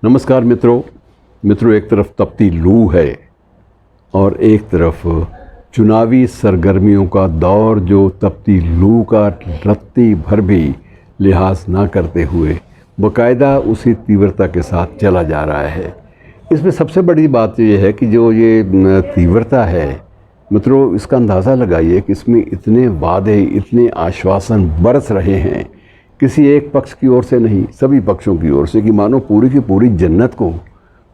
नमस्कार मित्रों, एक तरफ तपती लू है और एक तरफ चुनावी सरगर्मियों का दौर जो तपती लू का रत्ती भर भी लिहाज ना करते हुए बाकायदा उसी तीव्रता के साथ चला जा रहा है। इसमें सबसे बड़ी बात ये है कि जो ये तीव्रता है मित्रों, इसका अंदाज़ा लगाइए कि इसमें इतने वादे, इतने आश्वासन बरस रहे हैं, किसी एक पक्ष की ओर से नहीं, सभी पक्षों की ओर से, कि मानो पूरी की पूरी जन्नत को,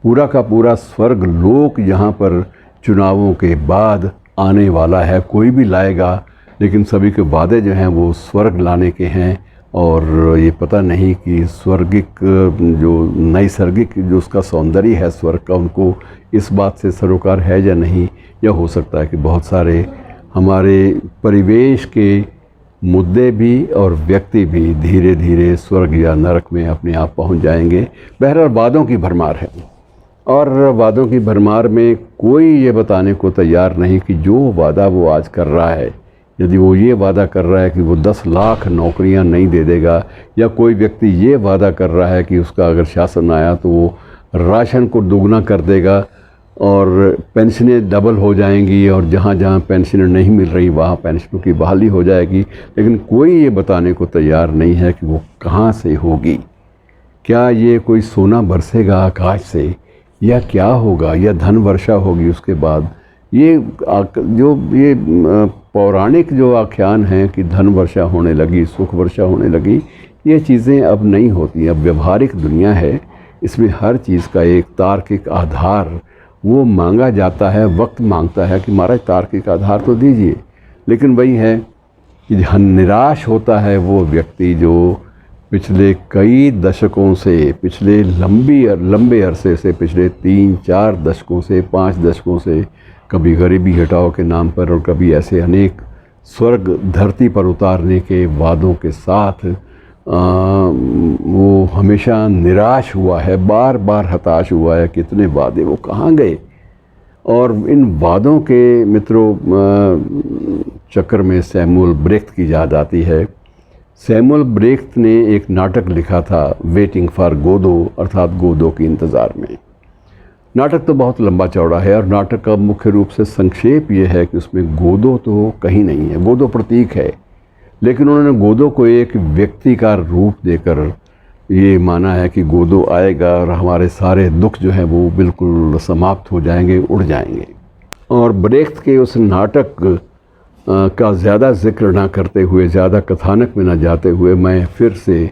पूरा का पूरा स्वर्ग लोक यहाँ पर चुनावों के बाद आने वाला है। कोई भी लाएगा, लेकिन सभी के वादे जो हैं वो स्वर्ग लाने के हैं। और ये पता नहीं कि स्वर्गिक जो नैसर्गिक जो उसका सौंदर्य है स्वर्ग का, उनको इस बात से सरोकार है या नहीं, या हो सकता है कि बहुत सारे हमारे परिवेश के मुद्दे भी और व्यक्ति भी धीरे धीरे स्वर्ग या नरक में अपने आप पहुंच जाएंगे। बहरहाल वादों की भरमार है, और वादों की भरमार में कोई ये बताने को तैयार नहीं कि जो वादा वो आज कर रहा है, यदि वो ये वादा कर रहा है कि वो 10 लाख नौकरियां नहीं दे देगा, या कोई व्यक्ति ये वादा कर रहा है कि उसका अगर शासन आया तो वो राशन को दोगुना कर देगा और पेंशनें डबल हो जाएंगी, और जहाँ जहाँ पेंशनें नहीं मिल रही वहाँ पेंशनों की बहाली हो जाएगी, लेकिन कोई ये बताने को तैयार नहीं है कि वो कहाँ से होगी। क्या ये कोई सोना बरसेगा आकाश से, या क्या होगा, या धन वर्षा होगी उसके बाद। ये पौराणिक जो आख्यान हैं कि धन वर्षा होने लगी, सुख वर्षा होने लगी, ये चीज़ें अब नहीं होती। अब व्यवहारिक दुनिया है, इसमें हर चीज़ का एक तार्किक आधार वो मांगा जाता है। वक्त मांगता है कि महाराज तार्किक आधार तो दीजिए, लेकिन वही है कि निराश होता है वो व्यक्ति जो पिछले कई दशकों से, पिछले लंबे अरसे से, पिछले 3-4 दशकों से, 5 दशकों से, कभी गरीबी हटाओ के नाम पर और कभी ऐसे अनेक स्वर्ग धरती पर उतारने के वादों के साथ वो हमेशा निराश हुआ है, बार बार हताश हुआ है। कितने वादे वो कहाँ गए। और इन वादों के मित्रों चक्कर में सैमुअल ब्रेख्त की याद आती है। सैमुअल ब्रेख्त ने एक नाटक लिखा था, वेटिंग फॉर गोदो, अर्थात गोदो के इंतज़ार में। नाटक तो बहुत लंबा चौड़ा है, और नाटक का मुख्य रूप से संक्षेप ये है कि उसमें गोदो तो कहीं नहीं है। गोदो प्रतीक है, लेकिन उन्होंने गोदो को एक व्यक्ति का रूप देकर ये माना है कि गोदो आएगा और हमारे सारे दुख जो हैं वो बिल्कुल समाप्त हो जाएंगे, उड़ जाएंगे। और ब्रेख्त के उस नाटक का ज़्यादा जिक्र ना करते हुए, ज़्यादा कथानक में ना जाते हुए, मैं फिर से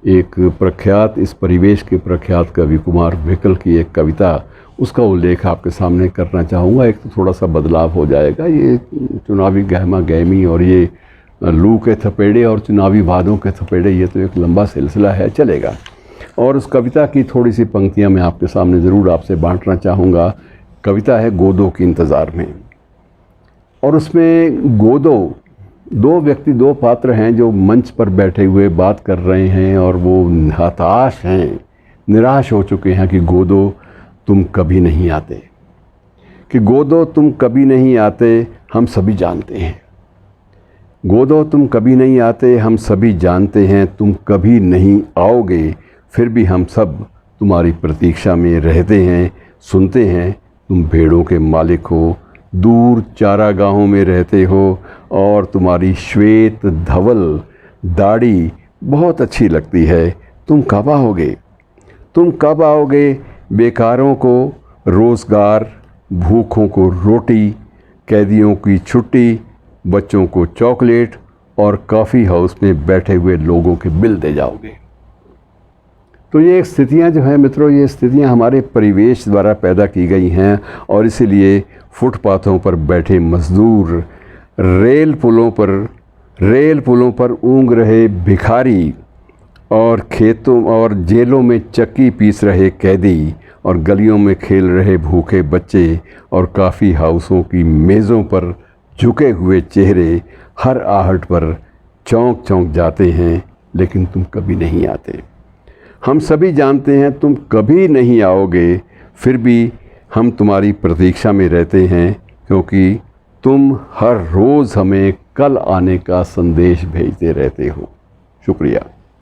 एक प्रख्यात, इस परिवेश के प्रख्यात कवि कुमार विकल की एक कविता, उसका उल्लेख आपके सामने करना चाहूँगा। एक तो थोड़ा सा बदलाव हो जाएगा। ये चुनावी गहमा गहमी और ये लू के थपेड़े और चुनावी वादों के थपेड़े, ये तो एक लंबा सिलसिला है, चलेगा। और उस कविता की थोड़ी सी पंक्तियां मैं आपके सामने ज़रूर आपसे बांटना चाहूँगा। कविता है गोदो के इंतज़ार में, और उसमें गोदो, दो व्यक्ति, दो पात्र हैं जो मंच पर बैठे हुए बात कर रहे हैं, और वो हताश हैं, निराश हो चुके हैं कि गोदो तुम कभी नहीं आते, कि गोदो तुम कभी नहीं आते, हम सभी जानते हैं। गोदो तुम कभी नहीं आते, हम सभी जानते हैं, तुम कभी नहीं आओगे, फिर भी हम सब तुम्हारी प्रतीक्षा में रहते हैं। सुनते हैं तुम भेड़ों के मालिक हो, दूर चारागाहों में रहते हो, और तुम्हारी श्वेत धवल दाढ़ी बहुत अच्छी लगती है। तुम कब आओगे, तुम कब आओगे। बेकारों को रोज़गार, भूखों को रोटी, कैदियों की छुट्टी, बच्चों को चॉकलेट, और कॉफ़ी हाउस में बैठे हुए लोगों के बिल दे जाओगे। तो ये स्थितियां जो हैं मित्रों, ये स्थितियां हमारे परिवेश द्वारा पैदा की गई हैं, और इसीलिए फुटपाथों पर बैठे मज़दूर, रेल पुलों पर ऊँघ रहे भिखारी, और खेतों और जेलों में चक्की पीस रहे कैदी, और गलियों में खेल रहे भूखे बच्चे, और कॉफ़ी हाउसों की मेज़ों पर झुके हुए चेहरे हर आहट पर चौंक चौंक जाते हैं, लेकिन तुम कभी नहीं आते। हम सभी जानते हैं तुम कभी नहीं आओगे, फिर भी हम तुम्हारी प्रतीक्षा में रहते हैं, क्योंकि तुम हर रोज़ हमें कल आने का संदेश भेजते रहते हो। शुक्रिया।